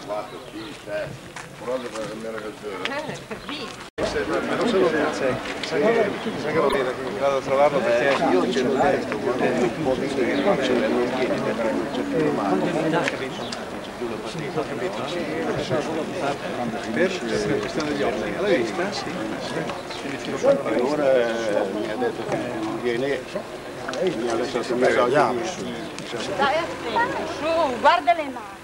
4, 5, 6. Però deve cambiare canzone. Non se lo vede, sai che lo vede, che vado a trovarlo perché io ce l'ho detto, quando un po' di che non ce l'ho, non vieni perché non c'è più la mano. ho capito, sì, per la questione degli occhi, l'hai vista? Sì. E ora mi ha detto che non viene, mi ha lasciato un messaggio. Dai, aspetta, su, guarda le mani.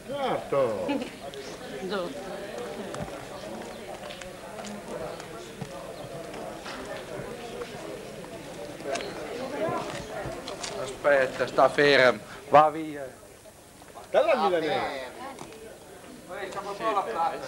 Certo! Aspetta, sta fermo, va via. Dalla milanese! Facciamo un po' la platta.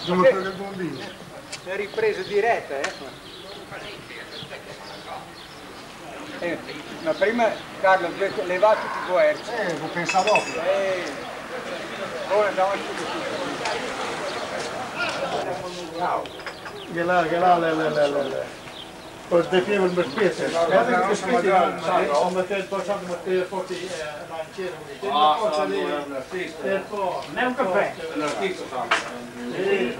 Come quello del bombino. È ripreso diretta, ma prima Carlo leva tutti i coerci. Lo pensavo dopo. Ora andiamo subito. Che là, poi definevo il merpese. Guarda che specie non metteva il passato, metteva forti lanciere. Non è un caffè. L'artista fa. Ne deve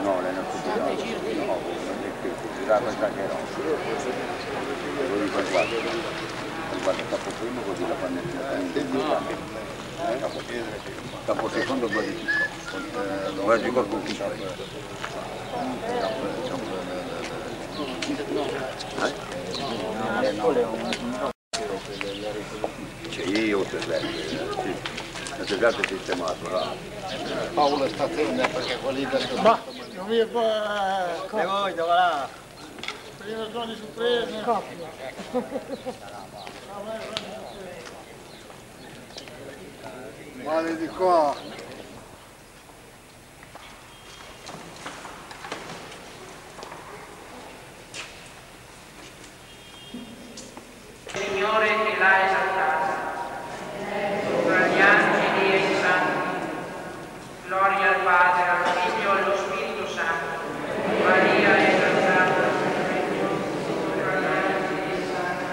No, lei non può no, girarla già che no. Lo dico al guarda capo primo così la fanno immediatamente. Capo secondo guardi qualcuno che c'è io per lei. Avete già sistemato, no? Paolo stazione perché quelli del ma non mi fa e voi dove là? Prima zone su prese coppia male di qua Signore che l'ha esaltata tra gli angeli e i santi. Gloria al Padre, al Figlio e allo Spirito Santo. Maria è esaltata tra gli angeli e i santi.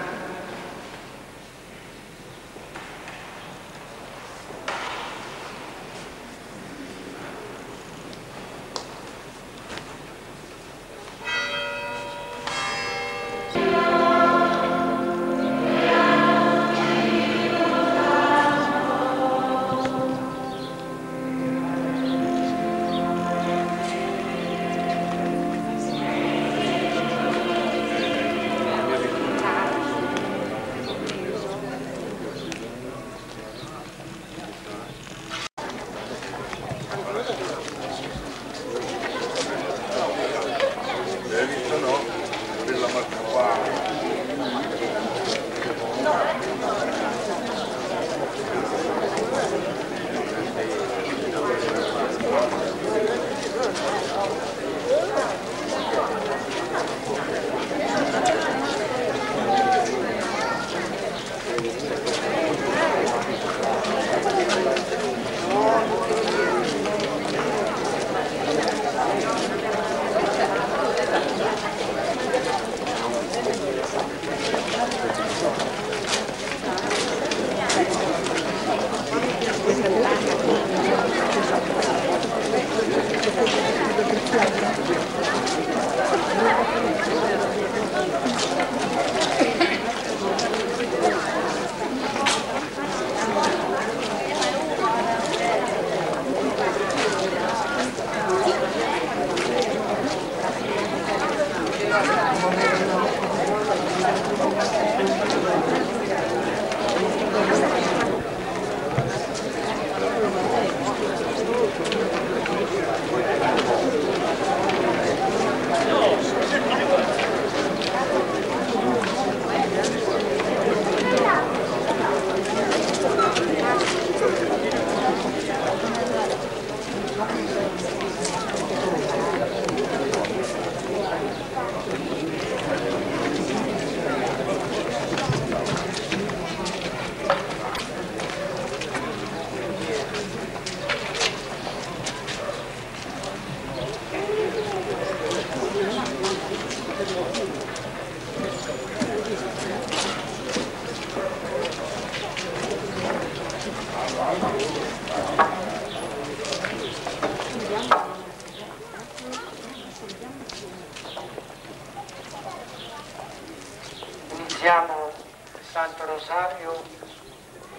rosario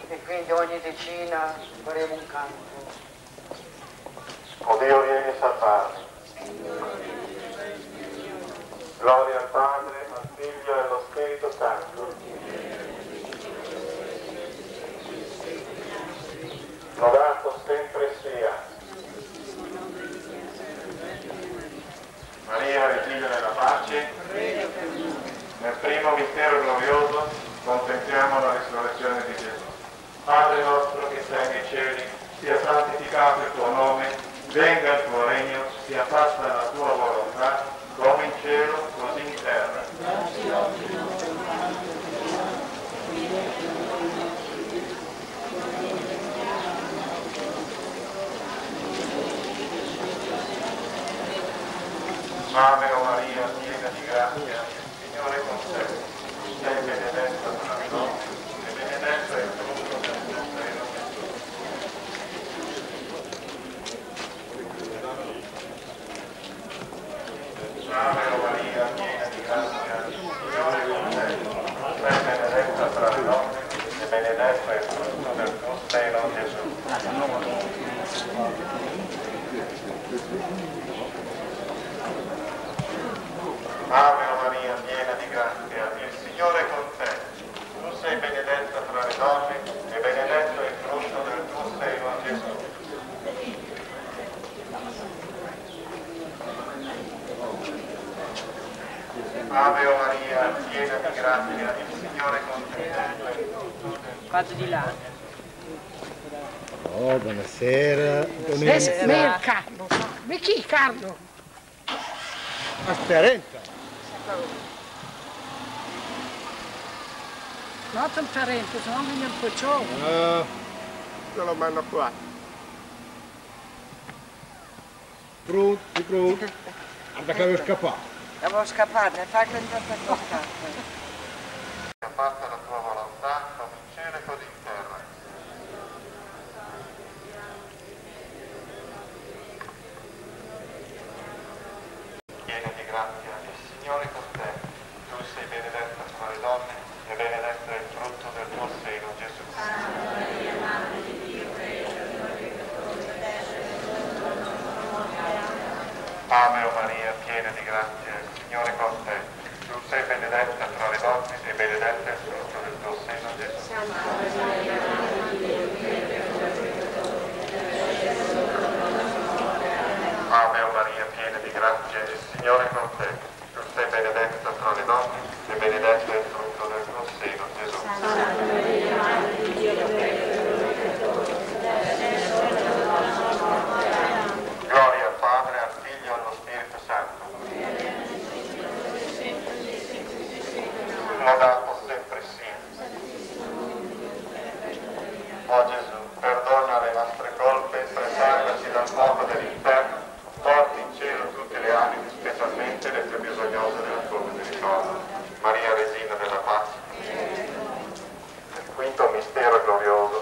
e quindi ogni decina faremo un canto. O Dio, vieni a salvarmi. Gloria al Padre, al Figlio e allo Spirito Santo. Lodato sempre sia. Maria, Regina della Pace. Nel primo mistero glorioso contempliamo la risurrezione di Gesù. Padre nostro che sei nei cieli, sia santificato il tuo nome, venga il tuo regno, sia fatta la tua volontà, come in cielo, così in terra. Ave o Maria, piena di grazia, il Signore è con te. Sei benedetta tra le donne, e benedetto è il frutto del tuo seno, Gesù. Ave o Maria, piena di grazia, il Signore è con te. Sei benedetta tra le donne, e benedetto è il frutto del tuo seno, Gesù. Ave Maria, piena di grazia, il Signore è con te. Tu sei benedetta tra le donne e benedetto è il frutto del tuo seno, Gesù. Ave Maria, piena di grazia, il Signore è con te. Vado di là. Oh, buonasera. Me Carlo. Ma chi Carlo? Aspetta. No, un parente, se no viene un po' ciò. Non lo mando qua. Pronti. Guarda che avevo scappato. Devo scappare, fai che per toccare. Sia fatta la tua volontà, come in cielo e così in terra. Piena di grazia, il Signore è con te. Tu sei benedetta tra le donne e benedetto è il frutto del tuo seno, Gesù. Ave o Maria, piena di grazia, il Signore è con te. Tu sei benedetta tra le donne e benedetto è il frutto del tuo seno, Gesù. Ave o Maria, piena di grazia, il Signore è con te. Tu sei benedetta tra le donne e benedetto è il frutto del tuo seno, Gesù. Gloria al Padre, al Figlio e allo Spirito Santo. Lodato sempre sia. O Gesù, perdona le nostre colpe, preservaci dal fuoco dell'inferno, porti in cielo tutte le anime, specialmente le più bisognose della tua misericordia. Maria, Regina della Pace. Nel quinto mistero glorioso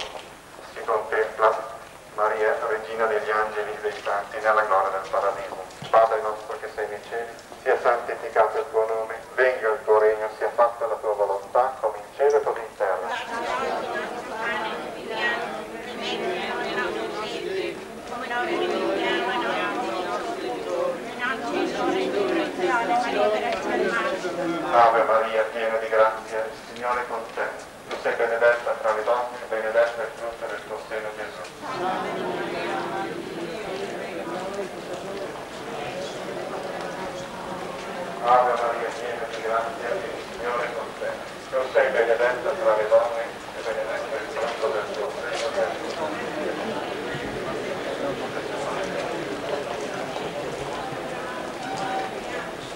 si contempla Maria, Regina degli angeli e dei santi, nella gloria del paradiso. Padre nostro che sei nei cieli, sia santificato il tuo nome, venga il tuo regno, sia fatta la tua volontà, come in cielo e così in terra. Ave Maria, piena di grazia, il Signore è con te. Tu sei benedetta tra le donne e benedetto è il frutto del tuo seno, Gesù. Ave Maria, piena di grazia, il Signore è con te. Tu sei benedetta tra le donne e benedetto è il frutto del tuo seno, Gesù.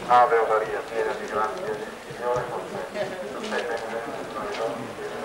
Ave Maria, piena di grazia, il Signore è con te. Tu sei benedetta tra le donne e benedetto è il frutto del tuo seno, Gesù.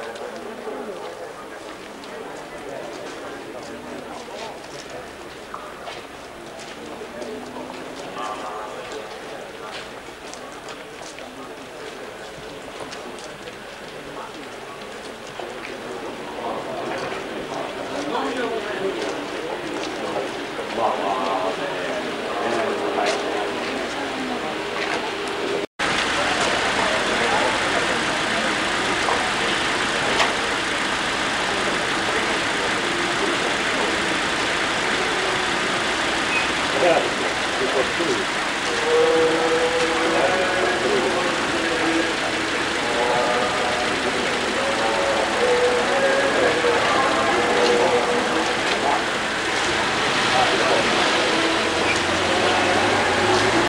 carico, di costui.